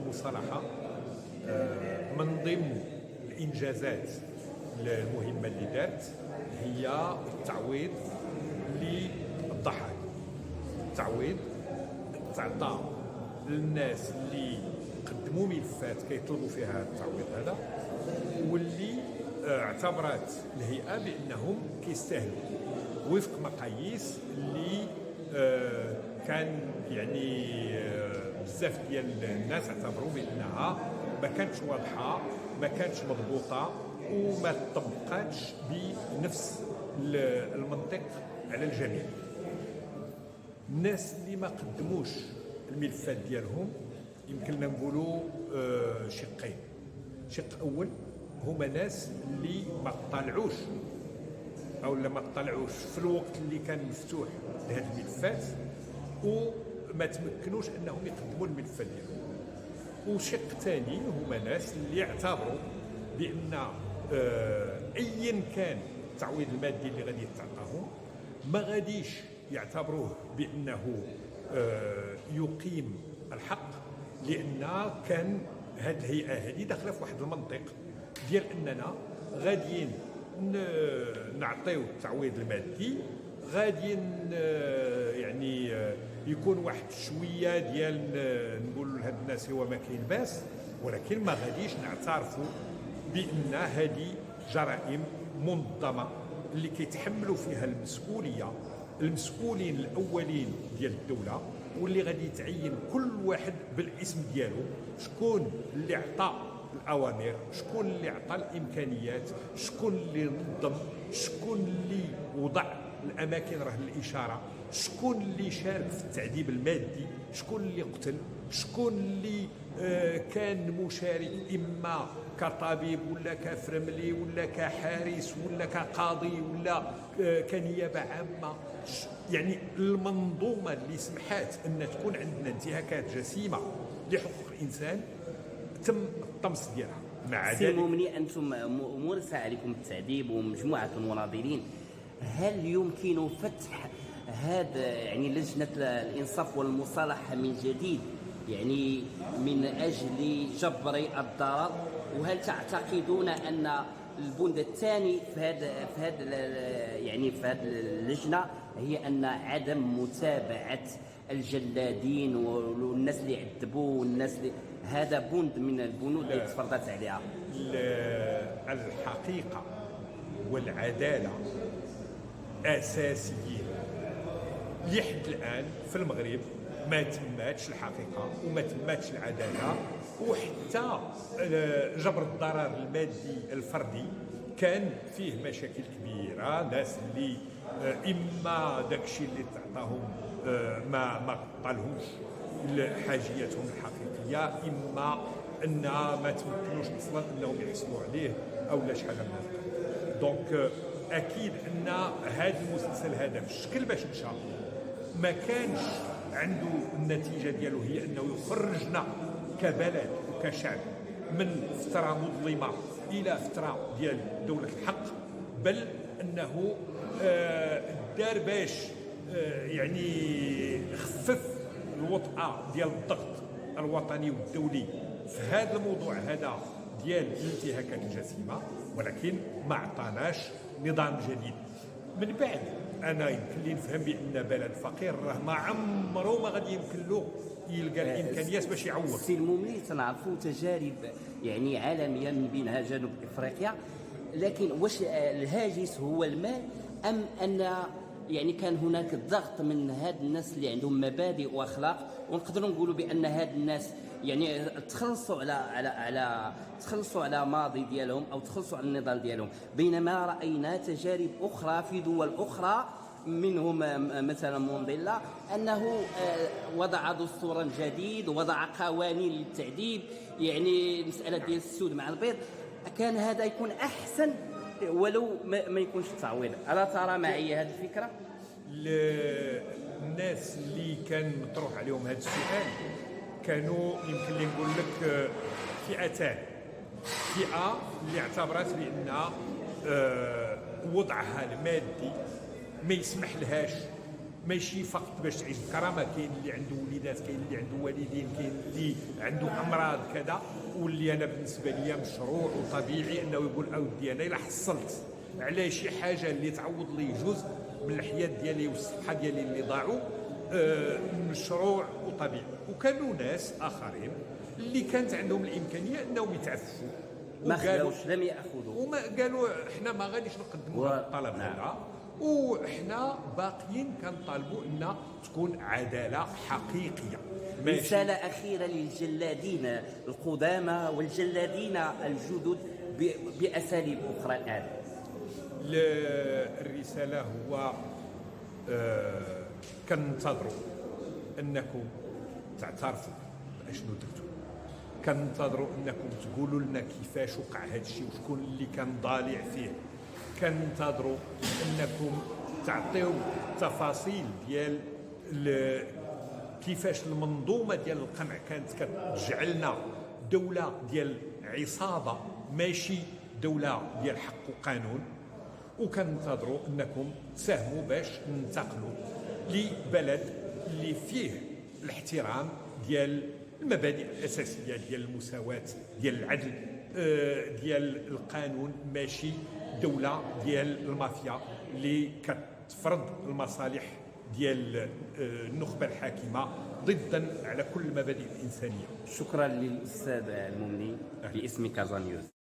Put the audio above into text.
المصالحة من ضمن الإنجازات المهمة اللي دارت هي التعويض للضحايا. التعويض تعطى للناس اللي قدموا ملفات كيطلبوا فيها التعويض هذا، واللي اعتبرت الهيئة بأنهم كيستاهلوا وفق مقاييس اللي كان يعني بزاف ديال الناس اعتبروا بأنها ما كانتش واضحة، ما كانتش مضبوطة، وما طبقاتش بنفس المنطق على الجميع. الناس اللي ما قدموش الملفات ديالهم يمكننا نقولوا شقين. شق اول هما ناس اللي ما طلعوش او ما طلعوش في الوقت اللي كان مفتوح لهذه الملفات وما تمكنوش انهم يقدموا الملفات ديالهم. وشق ثاني هما ناس اللي اعتبروا بان ايا كان التعويض المادي اللي غادي يتعطاهم ما غاديش يعتبروه بانه يقيم الحق، لان كان هذه الهيئه هذه داخله في واحد المنطق ديال اننا غاديين نعطيو التعويض المادي، غادي يعني يكون واحد شويه ديال نقول لهاد الناس هو ما كاين باس، ولكن ما غاديش نعترفوا بان هذه جرائم منظمه اللي كيتحملوا فيها المسؤوليه المسؤولين الاولين ديال الدوله، واللي غادي يتعين كل واحد بالاسم ديالو، شكون اللي عطى الاوامر، شكون اللي عطى الامكانيات، شكون اللي نظم، شكون اللي وضع الاماكن رهن الاشاره، شكون اللي شارك في التعذيب المادي، شكون اللي قتل، شكون اللي كان مشارك اما كطبيب ولا كفرملي ولا كحارس ولا كقاضي ولا كنيابه عامه. يعني المنظومه اللي سمحات ان تكون عندنا انتهاكات جسيمه لحقوق الانسان تم الطمس ديالها. مع ذلك سيمومني انتم مورسه عليكم التعذيب ومجموعه المناضلين، هل يمكن فتح هذا يعني لجنه الانصاف والمصالحه من جديد، يعني من اجل جبر الضرر؟ وهل تعتقدون ان البند الثاني في هذا اللجنه هي ان عدم متابعه الجلادين والناس اللي عذبوا والناس اللي هذا بند من البنود اللي تفرضت عليها؟ الحقيقه والعداله اساسيين. لحد الان في المغرب ما تماتش الحقيقه وما تماتش العداله، وحتى جبر الضرر المادي الفردي كان فيه مشاكل كبيره. ناس اللي اما داكشي اللي تعطاهم ما قطالهمش حاجياتهم الحقيقيه، اما انها ما تمكنوش اصلا انهم يحصلوا عليه او لا شحال من هذا. دونك اكيد ان هذا المسلسل هذا في الشكل باش مشى ما كانش عنده النتيجه ديالو هي انه يخرجنا كبلد وكشعب من فتره مظلمه الى فتره ديال دوله الحق، بل انه دار باش يعني خفف الوطأة ديال الضغط الوطني والدولي في هذا الموضوع هذا ديال الانتهاكات الجسيمه، ولكن ما عطاناش نظام جديد. من بعد انا يمكن لي نفهم بان بلد فقير راه ما عمره ما غادي يمكن له يلقى الامكانيات باش يعوض. سي المملي تنعرفوا تجارب يعني عالميه من بينها جنوب افريقيا، لكن واش الهاجس هو المال ام ان يعني كان هناك ضغط من هاد الناس اللي عندهم مبادئ واخلاق، ونقدروا نقولوا بان هاد الناس يعني تخلصوا على ماضي ديالهم او تخلصوا على النضال ديالهم، بينما راينا تجارب اخرى في دول اخرى منهم مثلا مونديلا انه وضع دستورا جديد، وضع قوانين للتعذيب، يعني المساله ديال السود مع البيض، كان هذا يكون احسن ولو ما يكونش التعويض. الا ترى معي هذه الفكره؟ الناس اللي كان مطروح عليهم هذا السؤال كانوا يمكن لي نقول لك فئتان. فئه اللي اعتبرت بان وضعها المادي ما يسمح لهاش ماشي فقط باش تعيش بكرامه. كاين اللي عنده وليدات، كاين اللي عنده والدين، كاين اللي عنده امراض كذا. واللي انا بالنسبه لي مشروع وطبيعي انه يقول اودي انا الا حصلت على شي حاجه اللي تعوض لي جزء من الحياه ديالي والصحه ديالي اللي ضاعوا، مشروع وطبيعي. وكانوا ناس اخرين اللي كانت عندهم الامكانيه انهم يتعففوا ما خلاوش، لم ياخذوا، وما قالوا احنا ما غاديش نقدموا هذا الطلب هذا. وحنا باقيين كنطالبوا ان تكون عداله حقيقيه. رسالة أخيرة للجلادين القدامى والجلادين الجدد بأساليب أخرى الآن. الرسالة هو كننتظروا أنكم تعترفوا بأشنو درتوا، كننتظروا أنكم تقولوا لنا كيفاش وقع هذا الشيء وشكون اللي كان ضالع فيه. كننتظروا أنكم تعطيو تفاصيل ديال كيفاش المنظومه ديال القمع كانت كتجعلنا دوله ديال عصابه ماشي دوله ديال حق وقانون. وكننتظروا انكم تساهموا باش ننتقلوا لبلد اللي فيه الاحترام ديال المبادئ الاساسيه ديال المساواه، ديال العدل، ديال القانون، ماشي دوله ديال المافيا اللي كتفرض المصالح ديال النخبه الحاكمه ضدا على كل المبادئ الانسانيه. شكرا للأستاذ الممني باسم كازا نيوز.